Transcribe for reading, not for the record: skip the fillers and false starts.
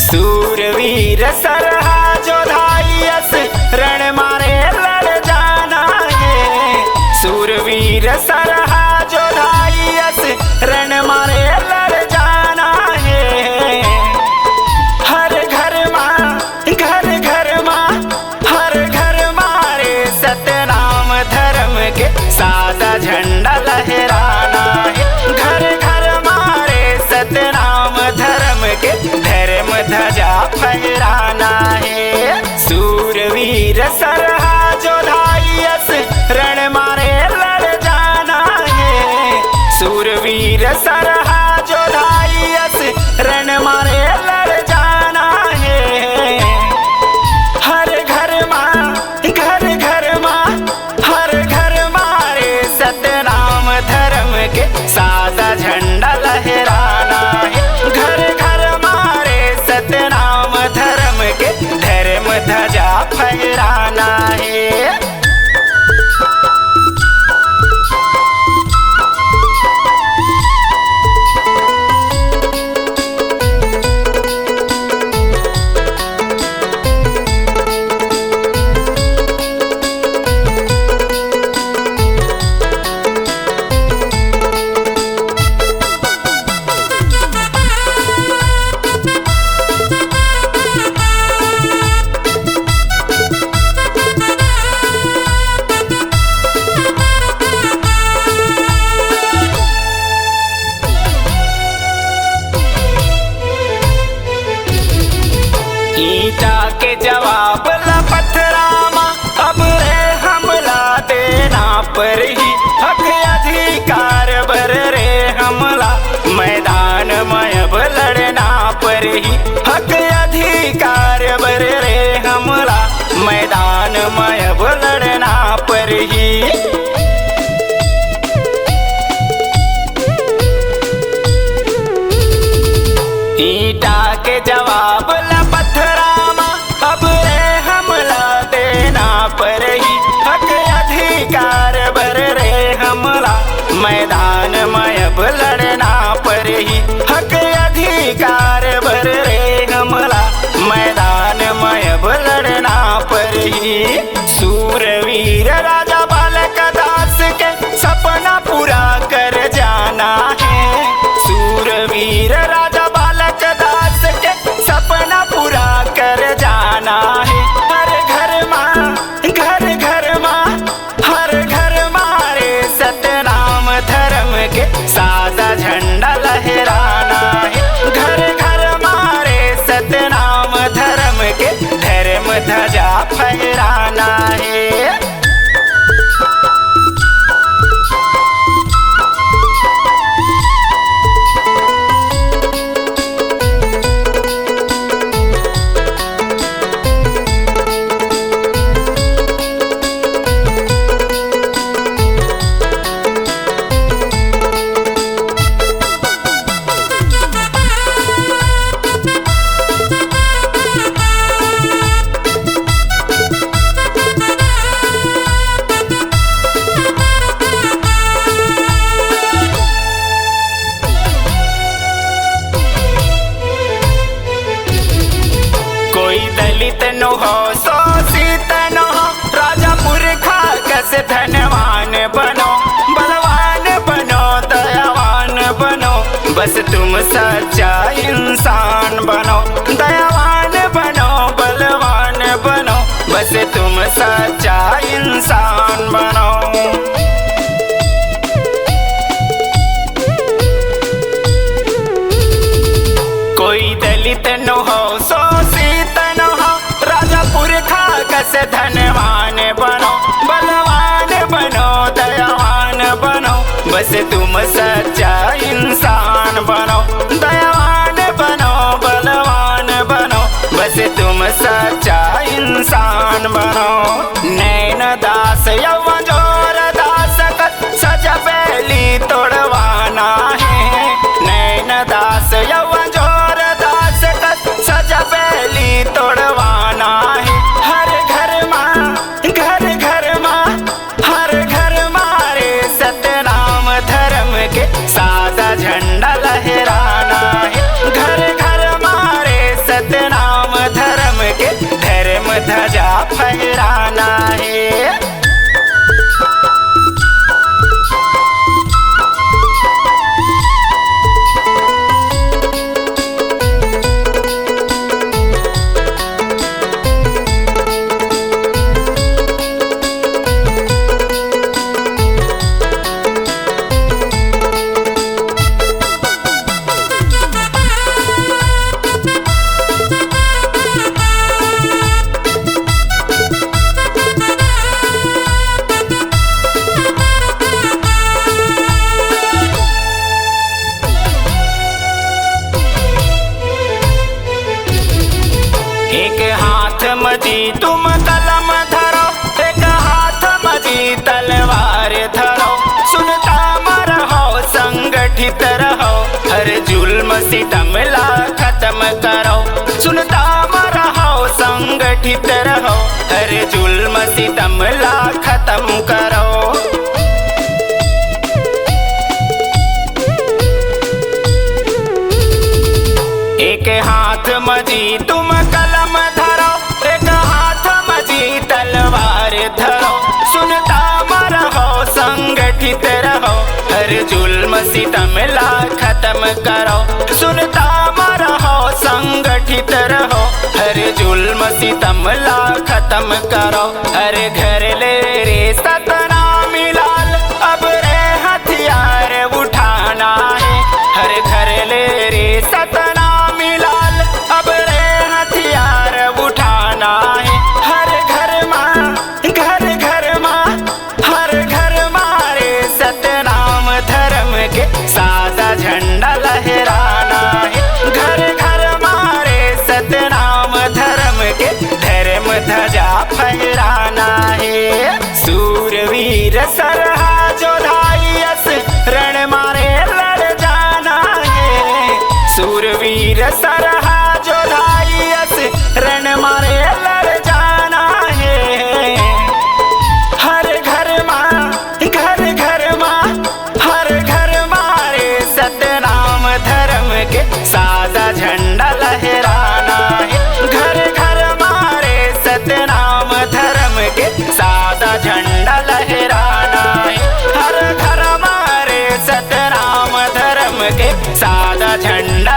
सूरवीर सरहा जोधाइयस रण मारे लड़ जाना है। सूरवीर सरहा जोधाइयस रण मारे लड़ जाना है। हर घर माँ घर घर माँ हर घर मारे सतनाम धर्म के सादा झंडा लहराना है। घर घर मारे सतनाम धर्म के धर्म ध्वजा फहराना है। सूरवीर सरहा जोधाइयस रण मारे लड़ जाना है। सूरवीर सरहा जोधाइयस रण मारे लड़ जाना है। हर घर माँ घर घर माँ हर घर मारे सतनाम धर्म के सादा झंडा लहराना है। घर घर मारे सतनाम धर्म के धर्म ध्वजा फहराना है। ईटा के जवाब ला पत्थरामा अब रे हमला देना पर ही हक अधिकार बर रे हमला मैदान में अब लड़ना पर ही हक अधिकार बर रे हमला मैदान में अब लड़ना पर ही। ईटा के जवाब ला पत्थरामा अब रे हमला देना पर ही हक अधिकार बर रे हमला मैदान में अब लड़ना पर ही हक अधिकार बर रे हमला मैदान में अब लड़ना पर ही। सूरवीर राजा बालक दास के सपना पूरा कर जाना है। सूरवीर राजा बालक दास के सपना पूरा कर जाना है। हर घर माँ घर घर माँ हर घर मारे सतनाम धर्म के सादा झंडा लहराना है। घर घर मारे सतनाम धर्म के धर्म ध्वजा फहराना है। कोई दलित नो हो शोषित नो हो राजा पुरखा कस धनवान बनो बलवान बनो दयावान बनो बस तुम सच्चा इंसान बनो। दयावान बनो बलवान बनो बस तुम सच्चा इंसान बनो। कोई दलित न हो शोषित न हो राजा पुरखा कस धनवान बनो बलवान बनो दयावान बनो बस तुम सच्चा इंसान बनो। दयावान बनो बलवान बनो बस तुम सच्चा इंसान बनो। नैन दास यौवन जोर दास सजा पहली तोड़वाना है। नैन दास यौवन जोर दास सजा पहली तोड़वाना है। हर घर माँ घर घर माँ हर घर मारे सतनाम धर्म के सादा झंडा लहराना है। घर घर मारे सत एक हाथ मजी तुम कलम धरो, एक हाथ मजी तलवार धरो। सुनता रहो संगठित रहो, हर जुल्म सितम ला खत्म करो। सुनता रहो संगठित रहो, हर जुल्म सितम ला खत्म करो। एक हाथ मजी तुम कलम धरो, एक हाथ मजी तलवार धरो। सुनता रहो संगठित रहो, हर जुल्म सितम ला खत्म करो। सुनता रहो संगठित रहो, हर जुल्म सितम ला खत्म करो। हर घर ले रे सतनाम लाल, अब रे हथियार उठाना है। हर घर ले रे सतनाम लाल, अब रे हथियार उठाना है। हर घर माँ, घर घर माँ, हर घर मारे सतनाम धर्म के सादा झंडा लहराना है। घर घर मारे सतनाम धर्म के धर्म ध्वजा फहराना है। सूरवीर सरहा जोधायस रण मारे लड़ जाना है। सूरवीर सरहा जोधायस रण मारे लड़ जाना है। हर घर माँ, घर घर माँ, हर घर मारे सतनाम धर्म के सादा झंडा लहराना है। घर घर मारे सतनाम धर्म के सादा झंडा लहराना है। हर घर मारे सतनाम धर्म के सादा झंडा